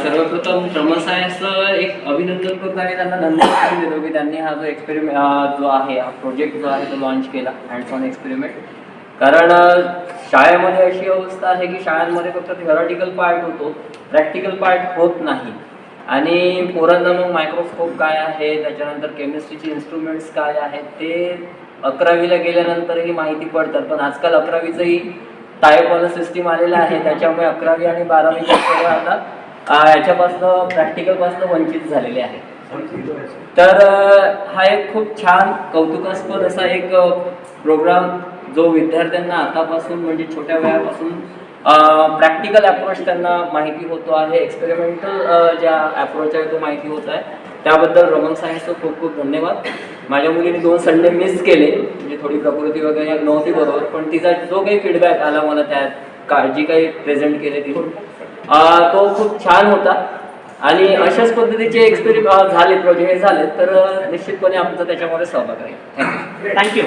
सर्वप्रथम रमण सायन्सचं एक अभिनंदन करतो आणि त्यांना धन्यवाद देतो की त्यांनी हा जो एक्सपेरिमेंट जो आहे, हा प्रोजेक्ट जो आहे तो लॉन्च केला, हँड्स ऑन एक्सपेरिमेंट. कारण शाळेमध्ये अशी अवस्था आहे की शाळांमध्ये फक्त थिअरॉटिकल पार्ट होतो, प्रॅक्टिकल पार्ट होत नाही. आणि पोरांना मग मायक्रोस्कोप काय आहे, त्याच्यानंतर केमिस्ट्रीचे इन्स्ट्रुमेंट्स काय आहेत ते 11वीला गेल्यानंतरही माहिती पडतात. पण आजकाल 11वीचंही टाईपवाला सिस्टीम आलेला आहे, त्याच्यामुळे 11वी आणि 12वी आता याच्यापासून प्रॅक्टिकलपासून वंचित झालेले आहे. तर हा एक खूप छान कौतुकास्पद असा एक प्रोग्राम जो विद्यार्थ्यांना आतापासून म्हणजे छोट्या वयापासून प्रॅक्टिकल अप्रोच त्यांना माहिती होतो आहे, एक्सपेरिमेंटल ज्या अप्रोच आहे तो माहिती होत आहे. त्याबद्दल रमण सायन्सचं खूप खूप धन्यवाद. माझ्या मुलीने 2 संडे मिस केले, म्हणजे थोडी प्रकृती वगैरे नव्हती बरोबर, पण तिचा जो काही फीडबॅक आला मला त्यात काळजी काही प्रेझेंट केले तिथून तो खूप छान होता. आणि अशाच पद्धतीचे एक्सपेरिमेंट झाले, प्रोजेक्ट झाले तर निश्चितपणे आमचा त्याच्यामध्ये सहभाग आहे. थँक्यू.